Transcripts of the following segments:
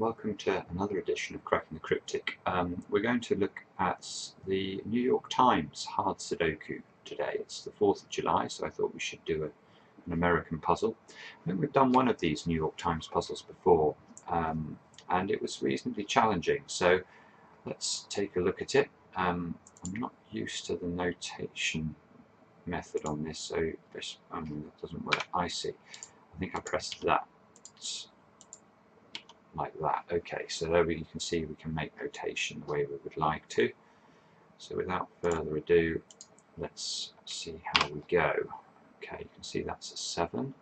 welcome to another edition of Cracking the Cryptic. We're going to look at the New York Times hard sudoku today. It's the 4th of July, so I thought we should do an American puzzle. I think we've done one of these New York Times puzzles before, and it was reasonably challenging, so let's take a look at it. I'm not used to the notation method on this, so that doesn't work. I see. I think I pressed that like that. Okay, so there you can see we can make notation the way we would like to. So without further ado, let's see how we go. Okay, you can see that's a 7.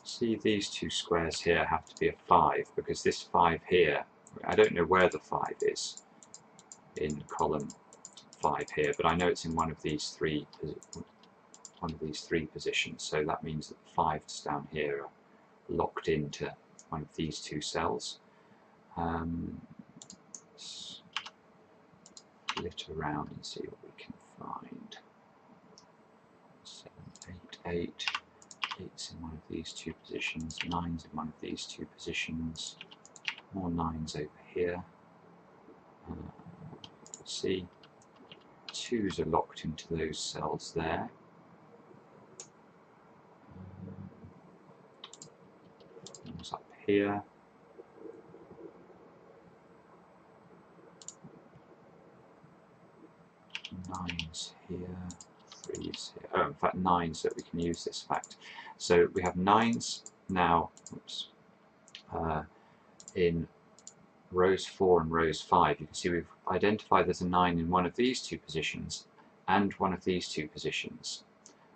See, these two squares here have to be a 5 because this 5 here, I don't know where the 5 is in column 5 here, but I know it's in one of these three positions, so that means that the 5's down here are locked into one of these two cells. Let's flit around and see what we can find. 7, 8, 8. 8's in one of these two positions, 9's in one of these two positions, more 9's over here. See, 2's are locked into those cells there. One's up here. Nines here, 3's here. Oh, in fact, 9's that we can use this fact. So we have 9's now. Oops. In rows 4 and rows 5, you can see we've identified there's a 9 in one of these two positions and one of these two positions.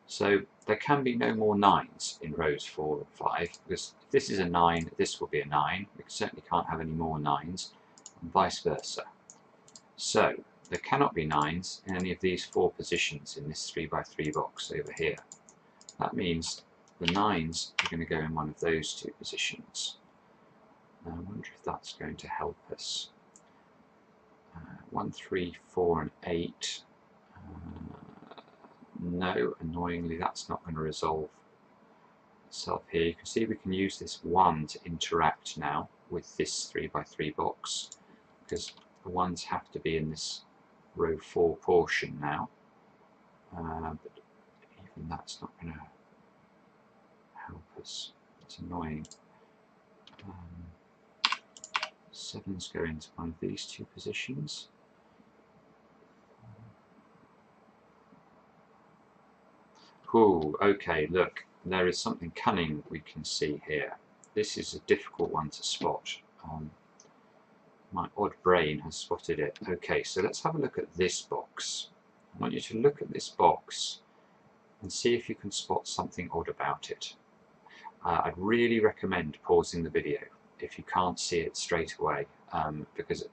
So there can be no more 9's in rows 4 and 5, because if this is a 9, this will be a 9. We certainly can't have any more 9's, and vice versa. So there cannot be 9's in any of these 4 positions in this 3x3 box over here. That means the 9's are going to go in one of those two positions. Now, I wonder if that's going to help us. 1, 3, 4 and 8. No, annoyingly that's not going to resolve itself here. You can see we can use this 1 to interact now with this 3x3 box, because the 1's have to be in this row 4 portion now. But even that's not going to help us. It's annoying. 7's go into one of these two positions. Ooh, okay, look, there is something cunning we can see here. This is a difficult one to spot. My odd brain has spotted it. Okay, so let's have a look at this box. I want you to look at this box and see if you can spot something odd about it. I'd really recommend pausing the video if you can't see it straight away, because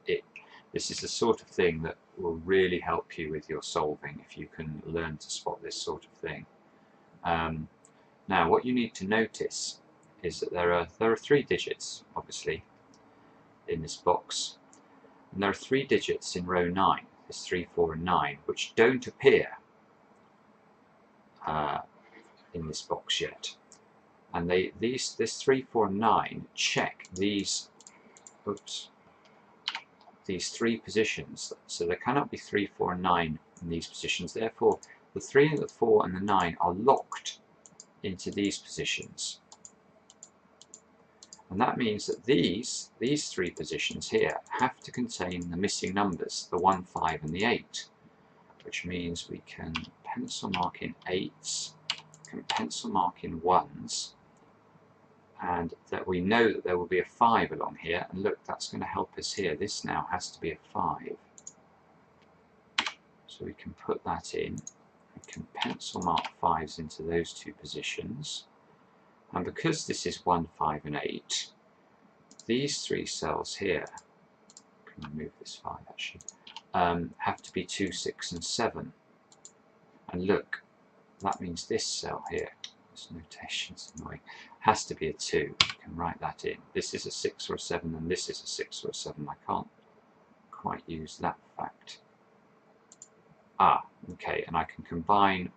this is the sort of thing that will really help you with your solving if you can learn to spot this sort of thing. Now, what you need to notice is that there are 3 digits, obviously, in this box, and there are 3 digits in row 9. There's 3, 4, and 9, which don't appear in this box yet. And this 3, 4, and 9 check these 3 positions. So there cannot be 3, 4, and 9 in these positions. Therefore, the 3 and the 4 and the 9 are locked into these positions. And that means that these 3 positions here have to contain the missing numbers, the 1, 5 and the 8, which means we can pencil mark in 8's, can pencil mark in 1's, and that we know that there will be a 5 along here, and look, that's going to help us here. This now has to be a 5. So we can put that in. We can pencil mark 5's into those two positions. And because this is 1, 5 and 8, these 3 cells here, I can remove this 5 actually, have to be 2, 6 and 7. And look, that means this cell here, this notation's annoying, has to be a 2. You can write that in. This is a 6 or a 7 and this is a 6 or a 7. I can't quite use that fact. Ah, okay, and I can combine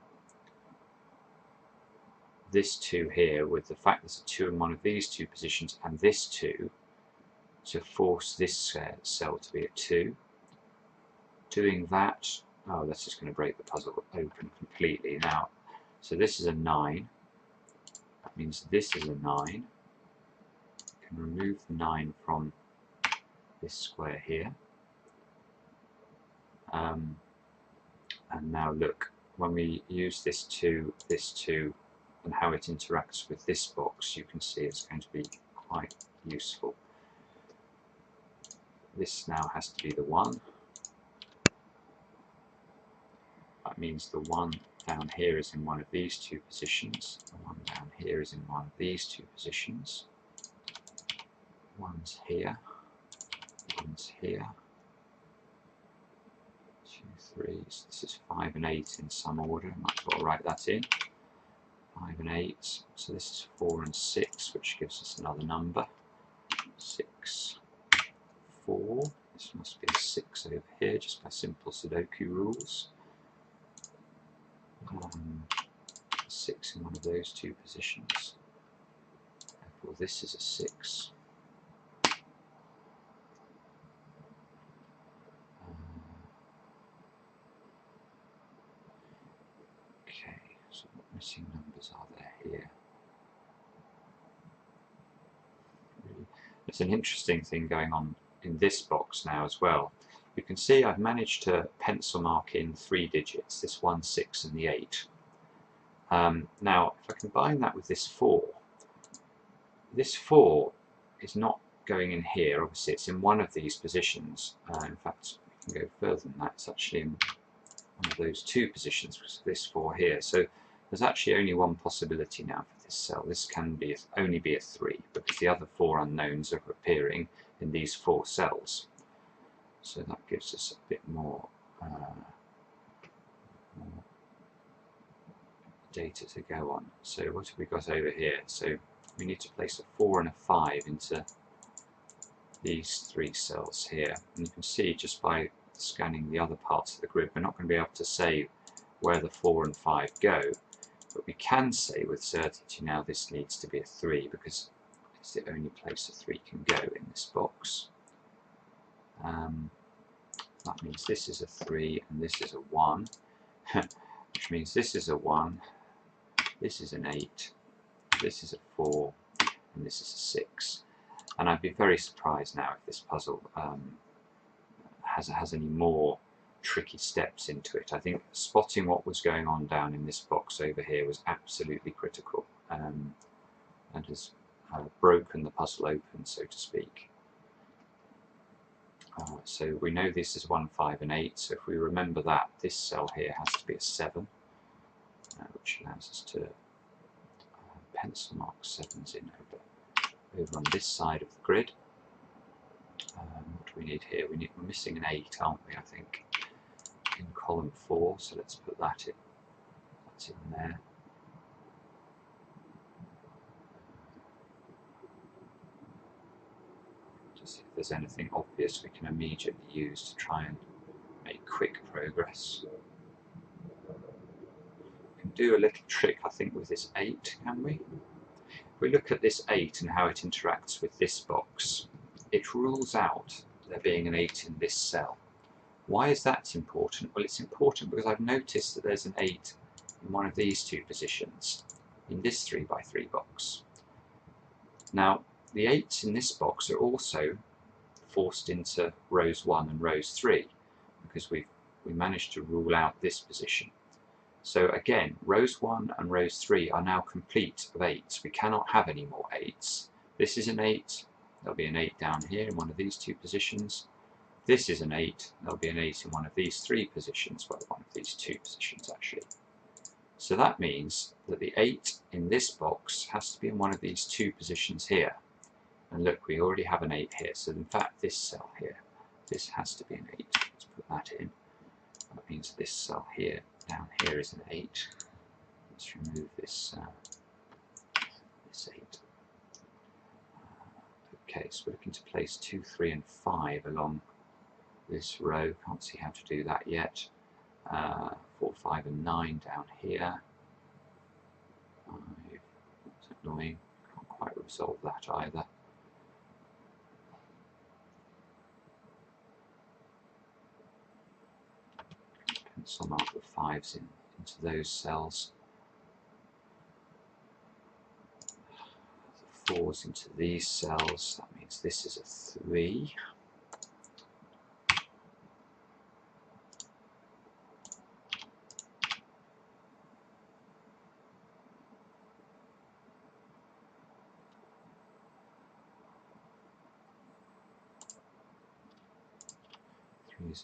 this 2 here with the fact there's a 2 in one of these two positions and this 2 to force this cell to be a 2. Doing that, oh, that's just going to break the puzzle open completely now. So this is a 9. That means this is a 9. I can remove the 9 from this square here. And now look, when we use this 2, and how it interacts with this box, you can see it's going to be quite useful. This now has to be the 1. That means the 1 down here is in one of these two positions. The 1 down here is in one of these two positions. 1's here. 1's here. 2, 3. So this is 5 and 8 in some order. Might as well write that in. 5 and 8. So this is 4 and 6, which gives us another number. 6, 4. This must be a 6 over here, just by simple sudoku rules. 6 in one of those two positions. Therefore, this is a 6. Okay, so what missing numbers are there here? There's an interesting thing going on in this box now as well. You can see I've managed to pencil mark in 3 digits, this 1, 6 and the 8. Now, if I combine that with this 4, this 4 is not going in here. Obviously, it's in one of these positions. In fact, we can go further than that. It's actually in one of those two positions, which is this 4 here. So there's actually only one possibility now for this cell. This can be only be a 3, because the other 4 unknowns are appearing in these 4 cells. So that gives us a bit more data to go on. So what have we got over here? So we need to place a 4 and a 5 into these 3 cells here. And you can see just by scanning the other parts of the grid, we're not going to be able to say where the 4 and 5 go, but we can say with certainty now this needs to be a 3, because it's the only place a 3 can go in this box. That means this is a 3 and this is a 1, which means this is a 1, this is an 8, this is a 4, and this is a 6. And I'd be very surprised now if this puzzle has any more tricky steps into it. I think spotting what was going on down in this box over here was absolutely critical, and has broken the puzzle open, so to speak. So we know this is 1, 5 and 8, so if we remember that, this cell here has to be a 7, which allows us to pencil mark 7s in over on this side of the grid. What do we need here? We're missing an 8, aren't we, I think, in column 4, so let's put that in. That's in there. Just see if there's anything obvious we can immediately use to try and make quick progress. We can do a little trick, I think, with this 8, can we? If we look at this 8 and how it interacts with this box, it rules out there being an 8 in this cell. Why is that important? Well, it's important because I've noticed that there's an 8 in one of these two positions, in this 3 by 3 box. Now, the 8s in this box are also forced into rows 1 and rows 3, because we managed to rule out this position. So again, rows 1 and rows 3 are now complete of 8s. We cannot have any more 8s. This is an 8, there'll be an 8 down here in one of these two positions. This is an 8, there'll be an 8 in one of these 3 positions, well, one of these 2 positions actually. So that means that the 8 in this box has to be in one of these 2 positions here. And look, we already have an 8 here, so in fact this cell here, this has to be an 8. Let's put that in. That means this cell here, down here, is an 8. Let's remove this, this 8. Okay, so we're looking to place 2, 3 and 5 along this row. Can't see how to do that yet. 4, 5 and 9 down here. 5, annoying. Can't quite resolve that either. Pencil mark the 5s into those cells. The 4s into these cells. That means this is a 3.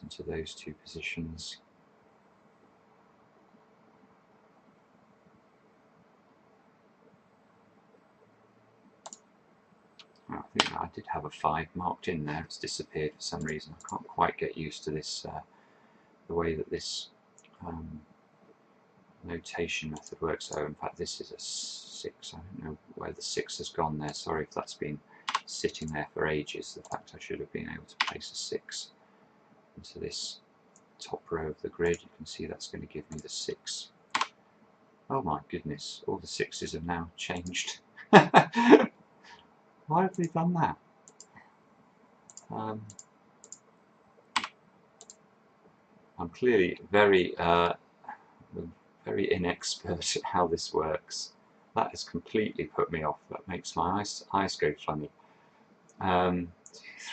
Into those 2 positions. I think I did have a 5 marked in there. It's disappeared for some reason. I can't quite get used to this, the way that this notation method works. Oh, in fact, this is a 6. I don't know where the 6 has gone there. Sorry if that's been sitting there for ages. The fact I should have been able to place a 6 into this top row of the grid. You can see that's going to give me the 6. Oh my goodness, all the 6s have now changed. Why have they done that? I'm clearly very inexpert at how this works. That has completely put me off. That makes my eyes go funny. 2,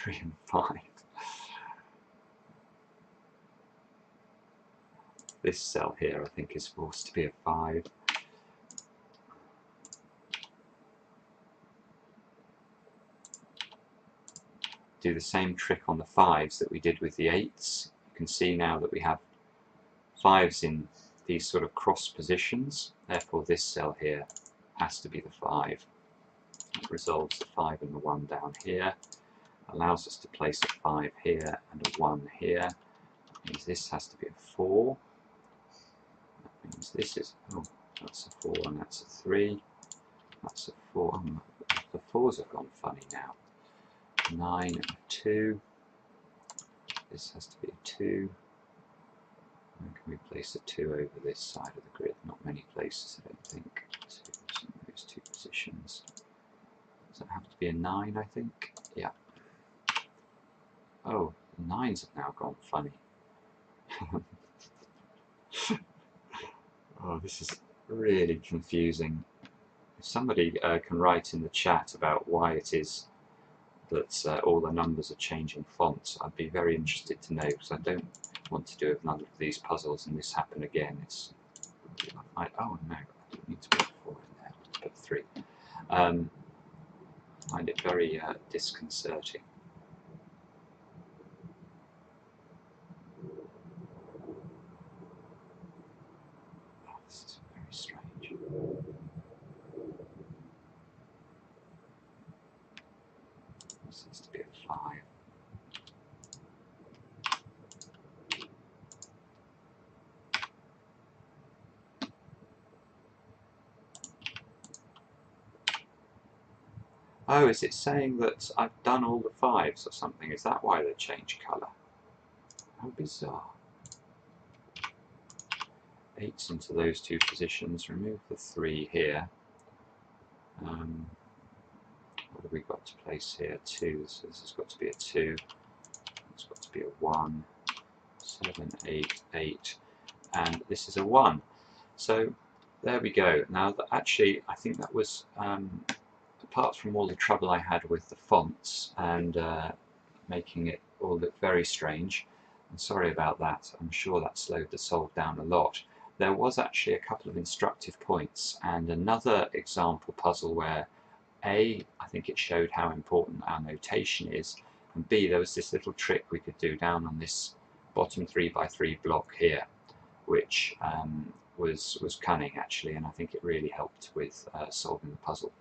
3 and 5. This cell here, I think, is forced to be a 5. Do the same trick on the 5s that we did with the 8s. You can see now that we have 5s in these sort of cross positions. Therefore, this cell here has to be the 5. It resolves the 5 and the 1 down here. Allows us to place a 5 here and a 1 here. That means this has to be a 4. That means this is, oh, that's a 4 and that's a 3. That's a 4. Oh, the 4s have gone funny now. 9 and a 2. This has to be a 2. And can we place a 2 over this side of the grid? Not many places, I don't think. 2 in those 2 positions. Does that have to be a 9, I think? Yeah. Oh, the 9s have now gone funny. Oh, this is really confusing. If somebody can write in the chat about why it is that all the numbers are changing fonts, I'd be very interested to know, because I don't want to do another of these puzzles and this happen again. It's oh no, I don't need to put 4 in there, let's put 3. I find it very disconcerting. Oh, this is very strange. This has to be a 5. Oh, is it saying that I've done all the 5s or something? Is that why they change colour? How bizarre. 8s into those 2 positions, remove the 3 here. What have we got to place here? 2, so this has got to be a 2. It's got to be a 1, 7, 8, 8, and this is a 1. So there we go. Now, actually, I think that was, apart from all the trouble I had with the fonts and making it all look very strange, I'm sorry about that, I'm sure that slowed the solve down a lot. There was actually a couple of instructive points and another example puzzle where A, I think it showed how important our notation is, and B, there was this little trick we could do down on this bottom 3x3 block here, which was cunning actually, and I think it really helped with solving the puzzle.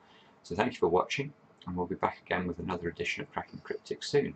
So thank you for watching, and we'll be back again with another edition of Cracking Cryptic soon.